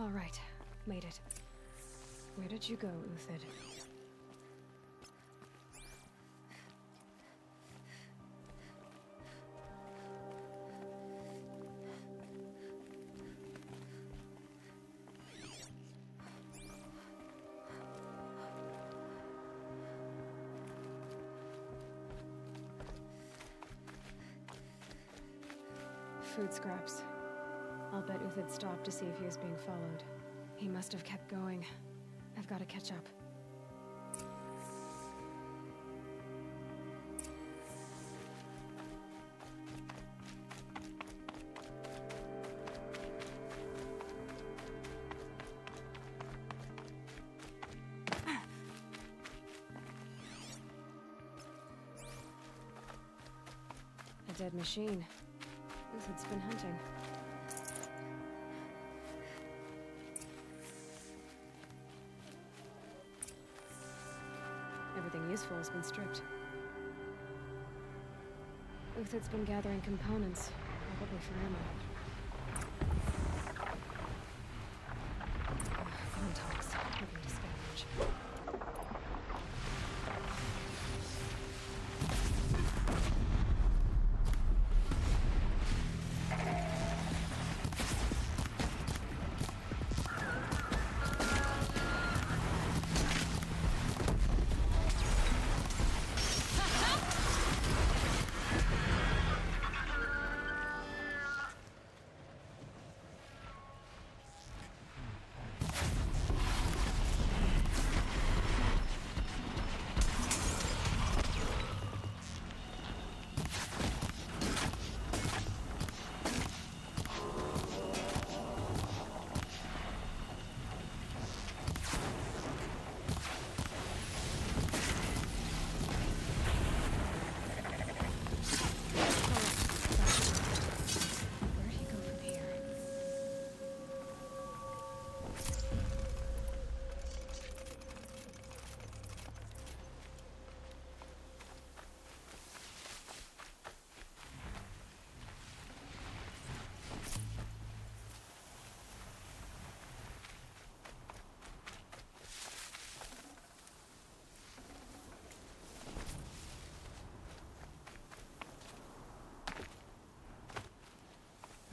All right, made it. Where did you go, Uthid? Food scraps. I'll bet Uthid stopped to see if he was being followed. He must have kept going. I've got to catch up. A dead machine. Uthid's been hunting. Everything useful has been stripped. Uthid's been gathering components, probably for ammo. Contacts, looking to scavenge.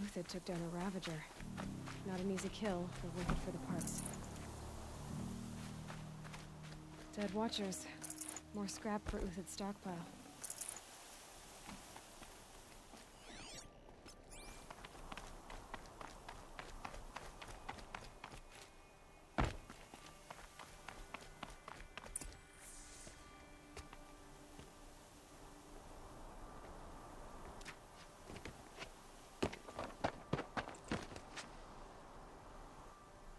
Uthid took down a Ravager. Not an easy kill, but worth it for the parts. Dead Watchers. More scrap for Uthid's stockpile.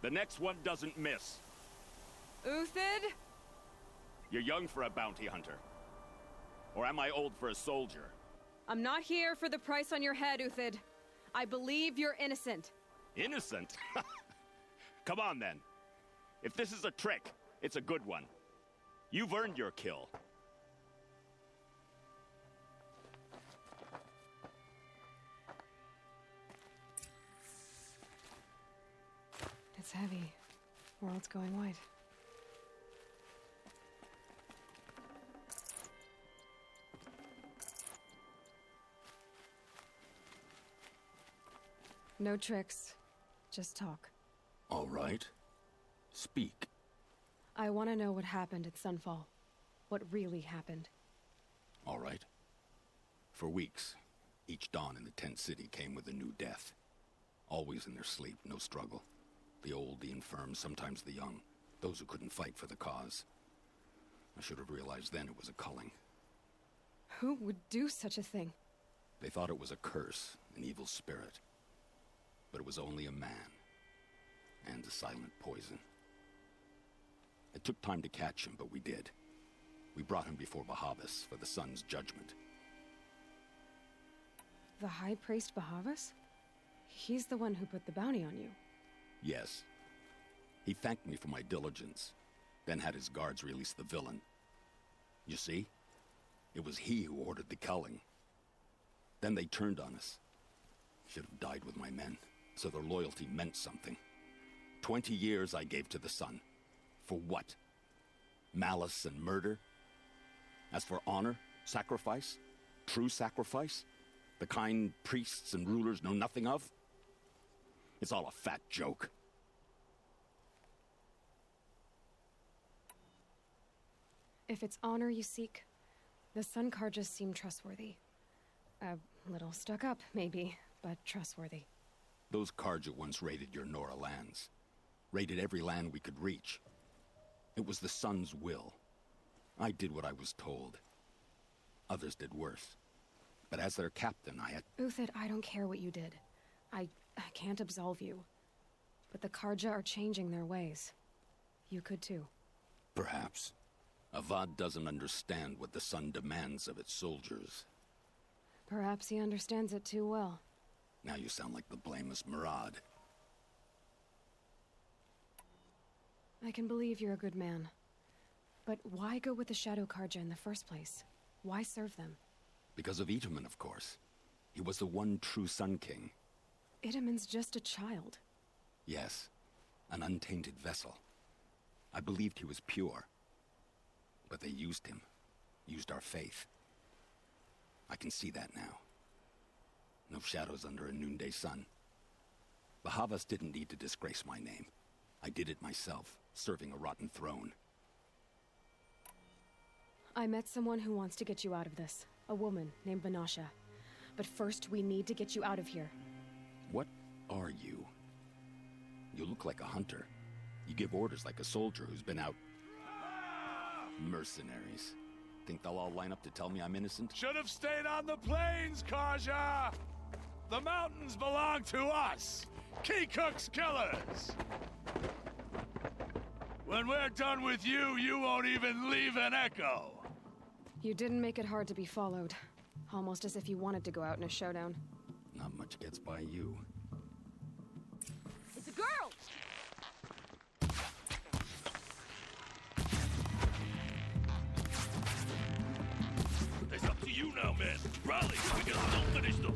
The next one doesn't miss. Uthid? You're young for a bounty hunter. Or am I old for a soldier? I'm not here for the price on your head, Uthid. I believe you're innocent. Innocent? Come on, then. If this is a trick, it's a good one. You've earned your kill. It's heavy. World's going white. No tricks. Just talk. All right. Speak. I want to know what happened at Sunfall. What really happened. All right. For weeks, each dawn in the tent city came with a new death. Always in their sleep, no struggle. The old, the infirm, sometimes the young. Those who couldn't fight for the cause. I should have realized then it was a culling. Who would do such a thing? They thought it was a curse, an evil spirit. But it was only a man. And a silent poison. It took time to catch him, but we did. We brought him before Bahavas for the sun's judgment. The High Priest Bahavas? He's the one who put the bounty on you. Yes. He thanked me for my diligence, then had his guards release the villain. You see? It was he who ordered the culling. Then they turned on us. Should have died with my men, so their loyalty meant something. 20 years I gave to the sun. For what? Malice and murder? As for honor, sacrifice, true sacrifice, the kind priests and rulers know nothing of? It's all a fat joke. If it's honor you seek, the Sun Carjas seem trustworthy. A little stuck up, maybe, but trustworthy. Those Carja once raided your Nora lands. Raided every land we could reach. It was the Sun's will. I did what I was told. Others did worse. But as their captain, I had... Uthid, I don't care what you did. I can't absolve you. But the Carja are changing their ways. You could too. Perhaps. Avad doesn't understand what the Sun demands of its soldiers. Perhaps he understands it too well. Now you sound like the blameless Murad. I can believe you're a good man. But why go with the Shadow Carja in the first place? Why serve them? Because of Itaman, of course. He was the one true Sun King. Itaman's just a child. Yes, an untainted vessel. I believed he was pure. But they used him. Used our faith. I can see that now. No shadows under a noonday sun. The Havas didn't need to disgrace my name. I did it myself, serving a rotten throne. I met someone who wants to get you out of this. A woman named Vanasha. But first, we need to get you out of here. What are you? You look like a hunter. You give orders like a soldier who's been out... Mercenaries. Think they'll all line up to tell me I'm innocent? Should have stayed on the plains, Karja! The mountains belong to us! Keycook's killers! When we're done with you, you won't even leave an echo! You didn't make it hard to be followed. Almost as if you wanted to go out in a showdown. Not much gets by you. It's a girl! It's up to you now, man. Rally, we can still finish them.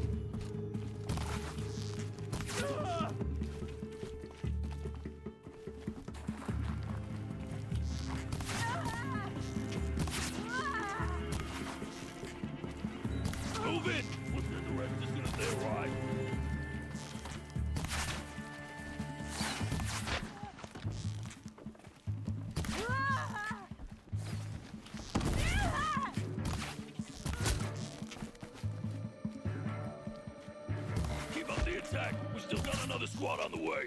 Move it! What's in the rest is gonna stay right. Keep up the attack. We still got another squad on the way.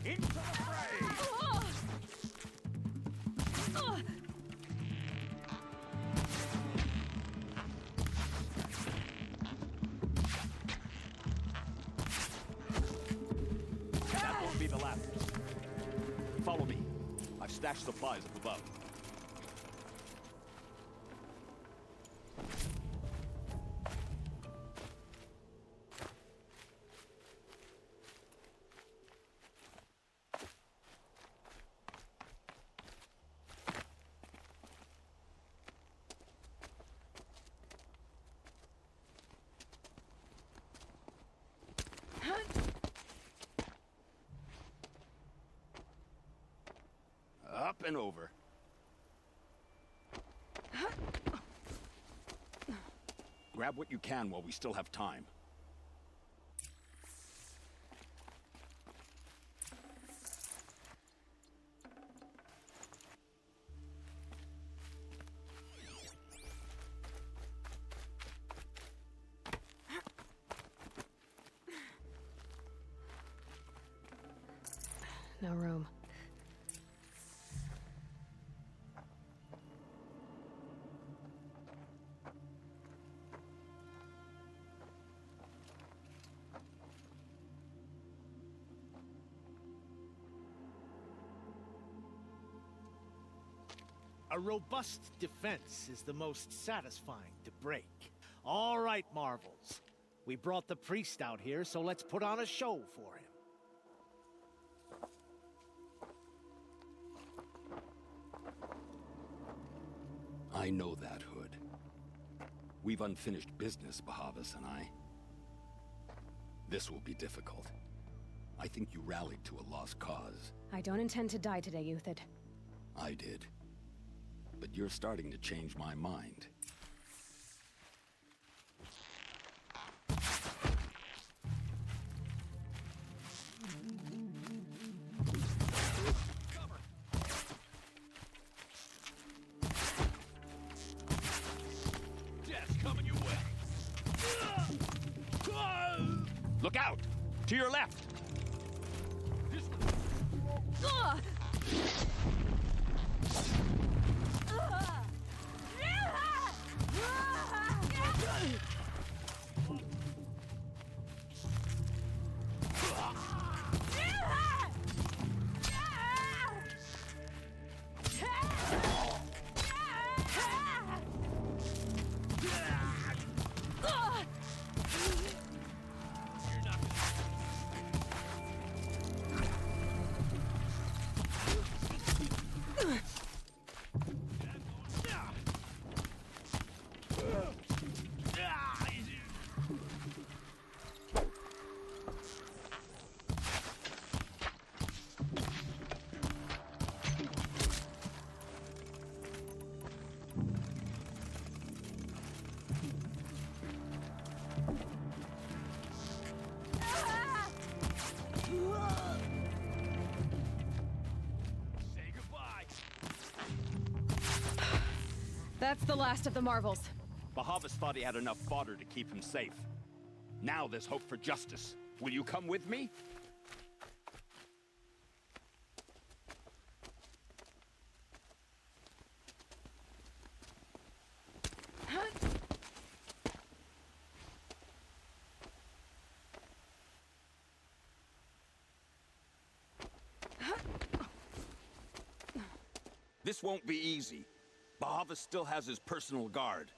Into the fray! That won't be the last. Follow me. I've stashed supplies up above. Up and over. Grab what you can while we still have time. No room. A robust defense is the most satisfying to break. All right, Marvels. We brought the priest out here, so let's put on a show for him. I know that, Hood. We've unfinished business, Bahavas and I. This will be difficult. I think you rallied to a lost cause. I don't intend to die today, Uthid. I did. But you're starting to change my mind. Look out! To your left! That's the last of the marvels. Bahavas thought he had enough fodder to keep him safe. Now there's hope for justice. Will you come with me? This won't be easy. Bahavas still has his personal guard.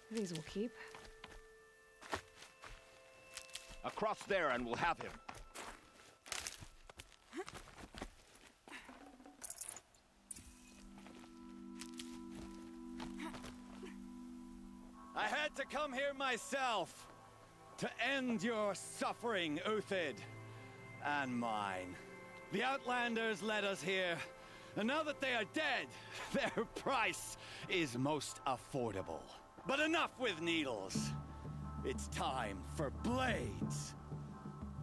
These will keep. Across there and we'll have him. I had to come here myself to end your suffering, Uthid, and mine. The Outlanders led us here, and now that they are dead, their price is most affordable. But enough with needles. It's time for blades.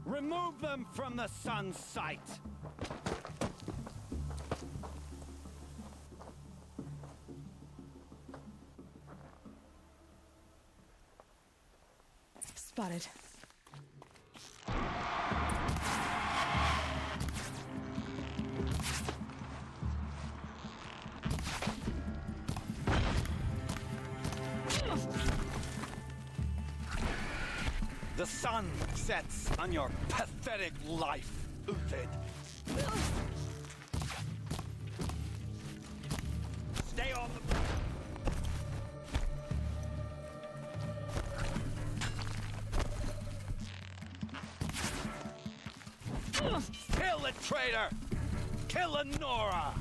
Remove them from the sun's sight. Spotted. The sun sets on your pathetic life, Uthid. Stay on the... Kill the traitor! Kill Lenora!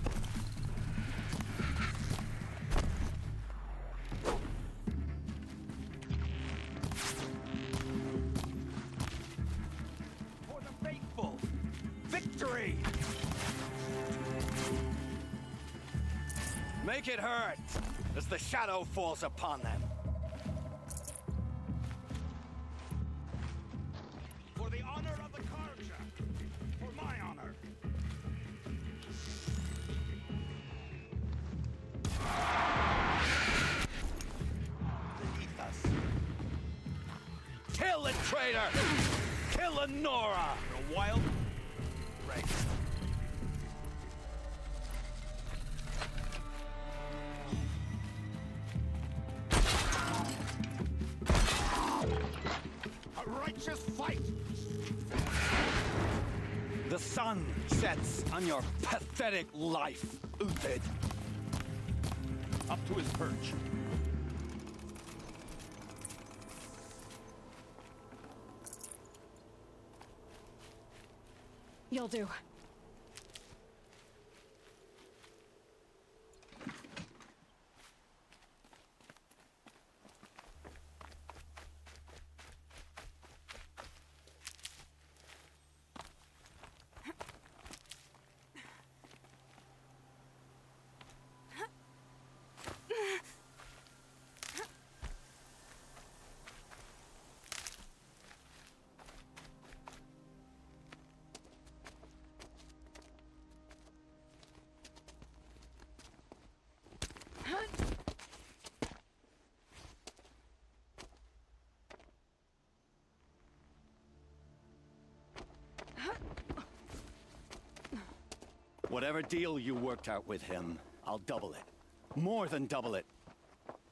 For the faithful! Victory! Make it hurt as the shadow falls upon them. For the honor of the Karja! For my honor! Beneath us. Kill the traitor! Kill Eleonora! A wild... Right. A righteous fight! The sun sets on your pathetic life, Uthid. Up to his perch. You'll do. Whatever deal you worked out with him, I'll double it. More than double it.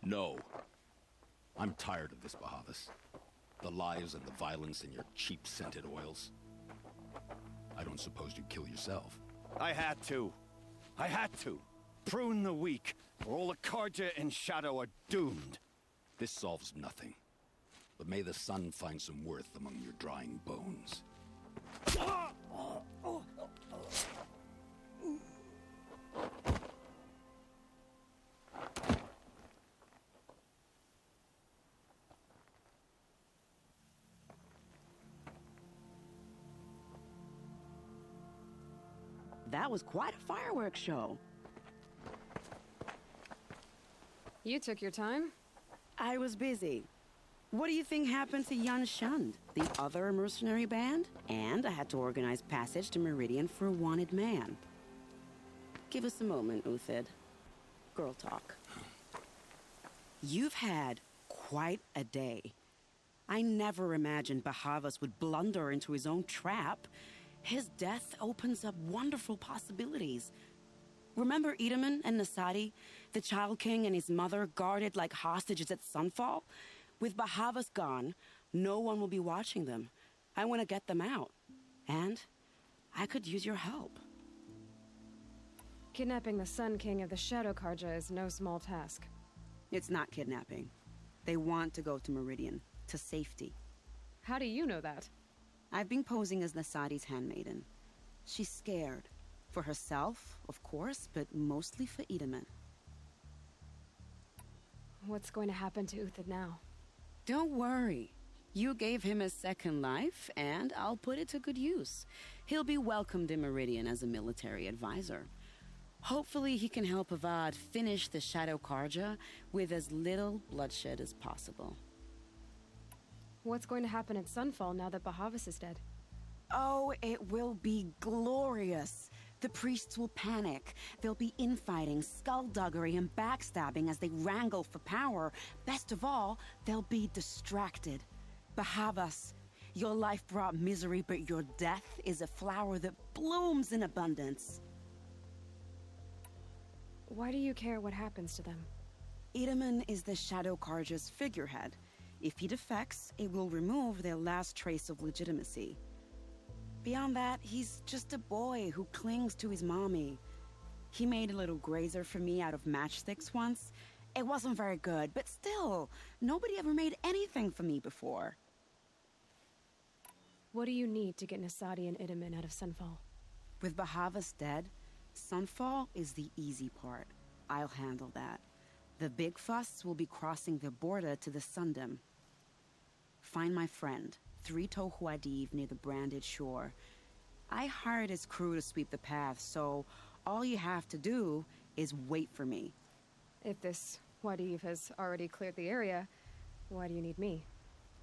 No. I'm tired of this, Bahavas. The lies and the violence and your cheap-scented oils. I don't suppose you'd kill yourself. I had to. I had to. Prune the weak, or all the Karja in Shadow are doomed. This solves nothing. But may the sun find some worth among your drying bones. That was quite a fireworks show. You took your time. I was busy. What do you think happened to Unshund, the other mercenary band? And I had to organize passage to Meridian for a wanted man. Give us a moment, Uthid. Girl talk. You've had quite a day. I never imagined Bahavas would blunder into his own trap. His death opens up wonderful possibilities. Remember Edaman and Nasadi, the Child King and his mother guarded like hostages at Sunfall? With Bahavas gone, no one will be watching them. I want to get them out. And I could use your help. Kidnapping the Sun King of the Shadow Karja is no small task. It's not kidnapping. They want to go to Meridian, to safety. How do you know that? I've been posing as Nasadi's handmaiden. She's scared. For herself, of course, but mostly for Edaman. What's going to happen to Uthid now? Don't worry. You gave him a second life, and I'll put it to good use. He'll be welcomed in Meridian as a military advisor. Hopefully he can help Avad finish the Shadow Karja with as little bloodshed as possible. What's going to happen at Sunfall now that Bahavas is dead? Oh, it will be glorious. The priests will panic. There'll be infighting, skullduggery, and backstabbing as they wrangle for power. Best of all, they'll be distracted. Bahavas, your life brought misery, but your death is a flower that blooms in abundance. Why do you care what happens to them? Edaman is the Shadow Karja's figurehead. If he defects, it will remove their last trace of legitimacy. Beyond that, he's just a boy who clings to his mommy. He made a little grazer for me out of matchsticks once. It wasn't very good, but still, nobody ever made anything for me before. What do you need to get Nasadi and Edaman out of Sunfall? With Bahavas dead, Sunfall is the easy part. I'll handle that. The big fuss will be crossing the border to the Sundom. Find my friend, 3 Tohuadiv near the branded shore. I hired his crew to sweep the path, so all you have to do is wait for me. If this Wadiv has already cleared the area, why do you need me?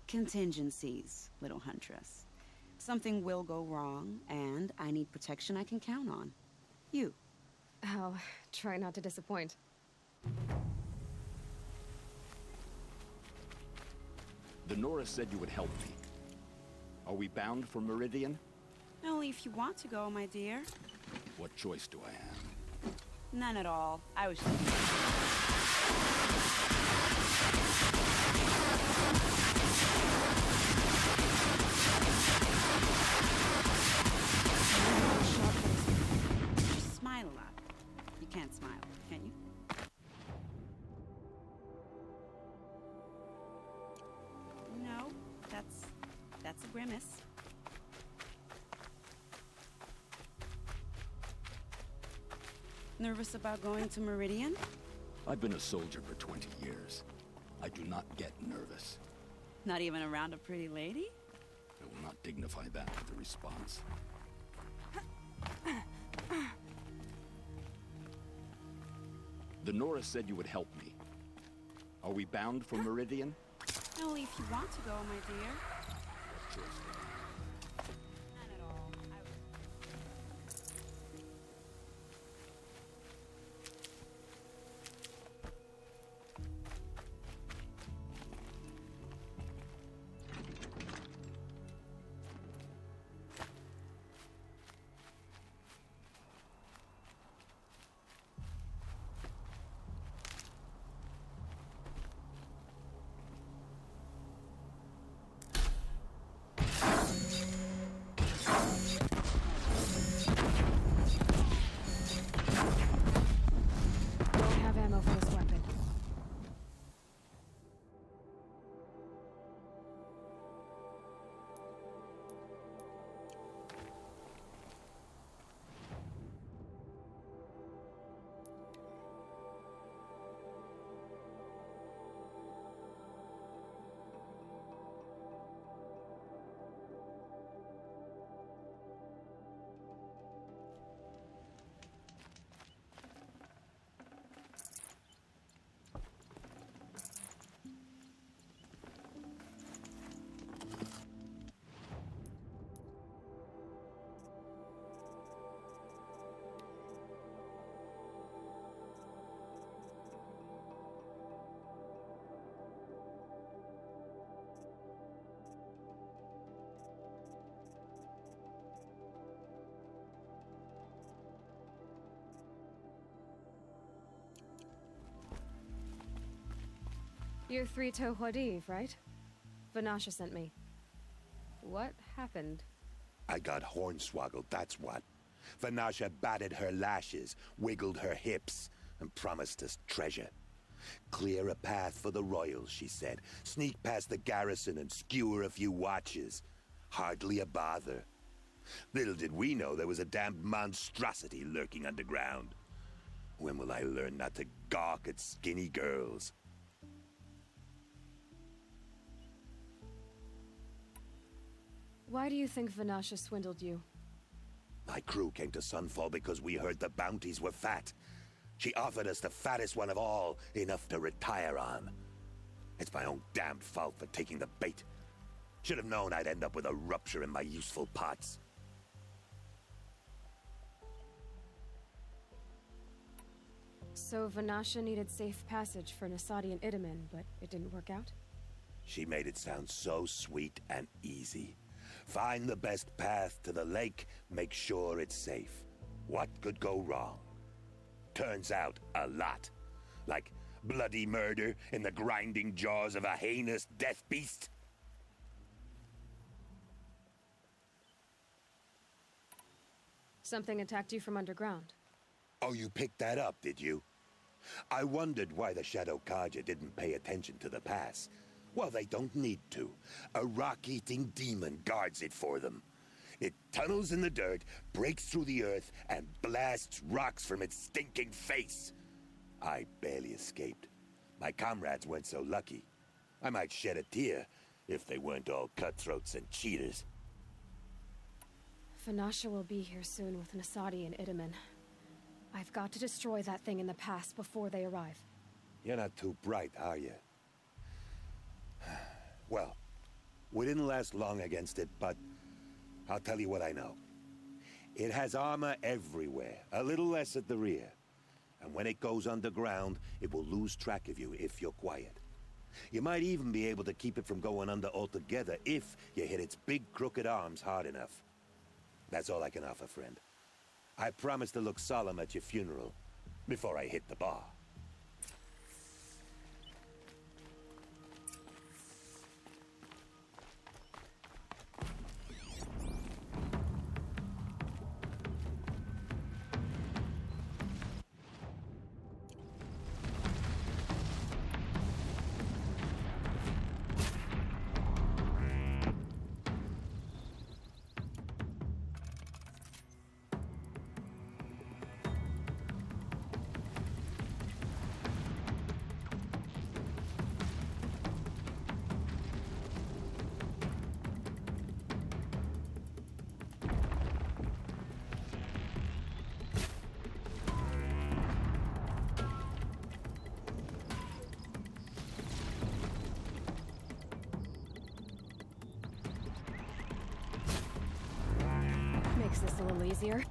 Contingencies, little huntress. Something will go wrong, and I need protection I can count on. You. I'll try not to disappoint. The Nora said you would help me. Are we bound for Meridian? Only if you want to go, my dear. What choice do I have? None at all. I was just smile a lot. You can't smile, can you? No, that's a grimace. Nervous about going to Meridian? I've been a soldier for 20 years. I do not get nervous. Not even around a pretty lady? I will not dignify that with a response. The Nora said you would help me. Are we bound for Meridian? Only if you want to go, my dear. What choice do I have? None at all. Don't have ammo for this weapon. You're Three-Toe Huadiv, right? Vanasha sent me. What happened? I got hornswoggled, that's what. Vanasha batted her lashes, wiggled her hips, and promised us treasure. Clear a path for the royals, she said. Sneak past the garrison and skewer a few watches. Hardly a bother. Little did we know there was a damned monstrosity lurking underground. When will I learn not to gawk at skinny girls? Why do you think Vanasha swindled you? My crew came to Sunfall because we heard the bounties were fat. She offered us the fattest one of all, enough to retire on. It's my own damned fault for taking the bait. Should have known I'd end up with a rupture in my useful parts. So Vanasha needed safe passage for Nasadi and Idaman, but it didn't work out? She made it sound so sweet and easy. Find the best path to the lake, make sure it's safe. What could go wrong? Turns out, a lot. Like bloody murder in the grinding jaws of a heinous death beast. Something attacked you from underground. Oh, you picked that up, did you? I wondered why the Shadow Kaja didn't pay attention to the pass. Well, they don't need to. A rock-eating demon guards it for them. It tunnels in the dirt, breaks through the earth, and blasts rocks from its stinking face. I barely escaped. My comrades weren't so lucky. I might shed a tear if they weren't all cutthroats and cheaters. Vanasha will be here soon with Nasadi and Idaman. I've got to destroy that thing in the pass before they arrive. You're not too bright, are you? Well, we didn't last long against it, but I'll tell you what I know. It has armor everywhere, a little less at the rear. And when it goes underground, it will lose track of you if you're quiet. You might even be able to keep it from going under altogether if you hit its big crooked arms hard enough. That's all I can offer, friend. I promise to look solemn at your funeral before I hit the bar. Makes this a little easier.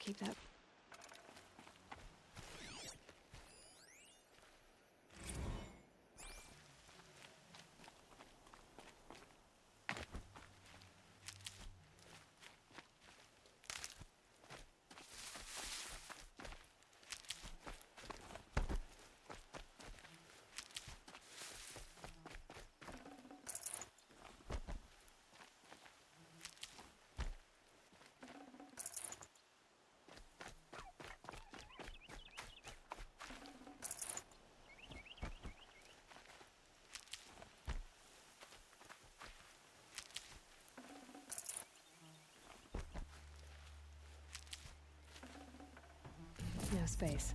Keep that. no space.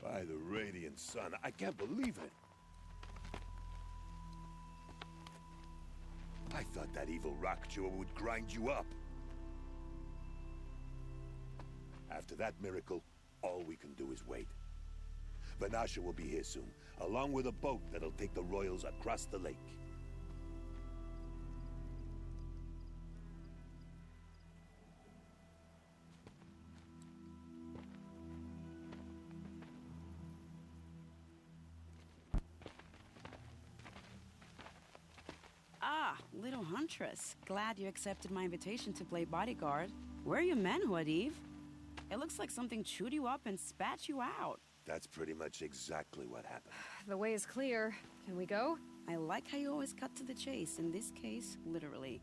By the radiant sun, I can't believe it. I thought that evil rock chewer would grind you up. After that miracle, all we can do is wait. Vanasha will be here soon, along with a boat that'll take the royals across the lake. Ah, little huntress. Glad you accepted my invitation to play bodyguard. Where are your men, Huadiv? It looks like something chewed you up and spat you out. That's pretty much exactly what happened. The way is clear. Can we go? I like how you always cut to the chase. In this case, literally.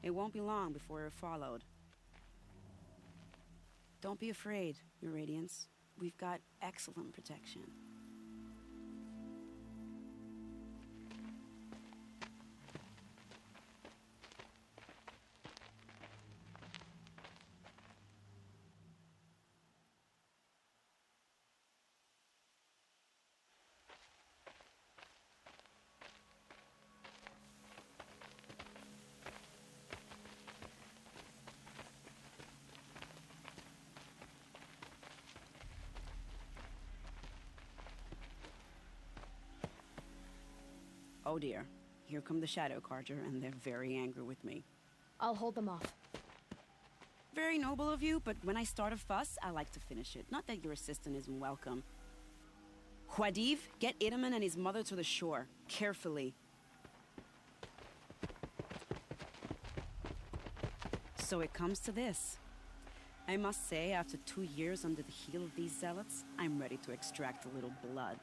It won't be long before we're followed. Don't be afraid, Your Radiance. We've got excellent protection. Oh dear, here come the Shadow Carja, and they're very angry with me. I'll hold them off. Very noble of you, but when I start a fuss, I like to finish it. Not that your assistant isn't welcome. Huadiv, get Itaman and his mother to the shore. Carefully. So it comes to this. I must say, after 2 years under the heel of these zealots, I'm ready to extract a little blood.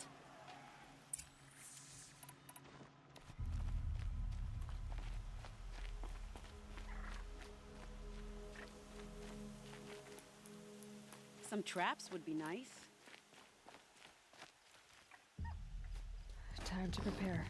Some traps would be nice. Time to prepare.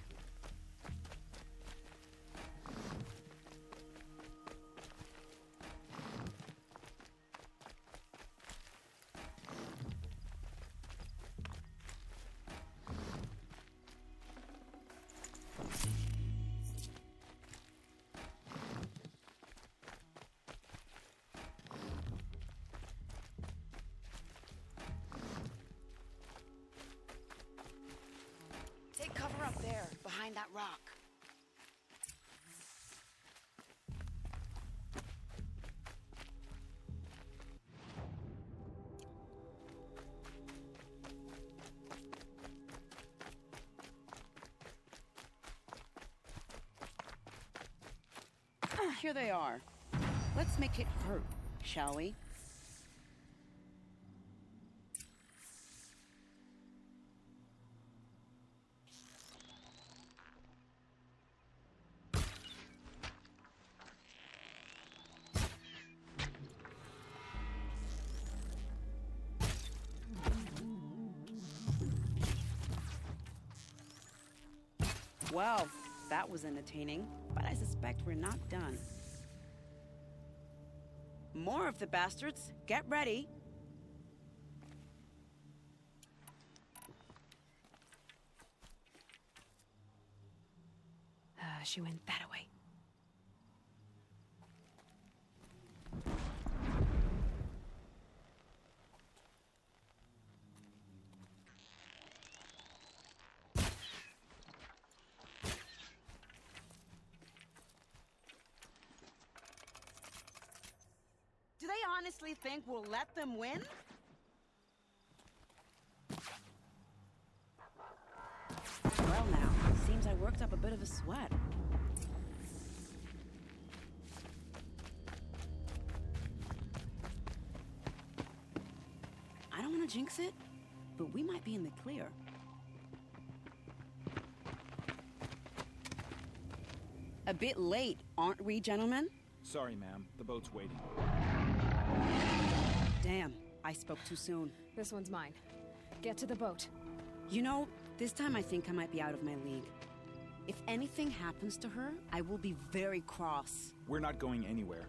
Take cover up there, behind that rock. Here they are. Let's make it hurt, shall we? Well, that was entertaining, but I suspect we're not done. More of the bastards. Get ready. She went that way. honestly think we'll let them win? Well now, seems I worked up a bit of a sweat. I don't want to jinx it, but we might be in the clear. A bit late, aren't we, gentlemen? Sorry, ma'am. The boat's waiting. Damn, I spoke too soon. This one's mine. Get to the boat. You know, this time I think I might be out of my league. If anything happens to her, I will be very cross. We're not going anywhere.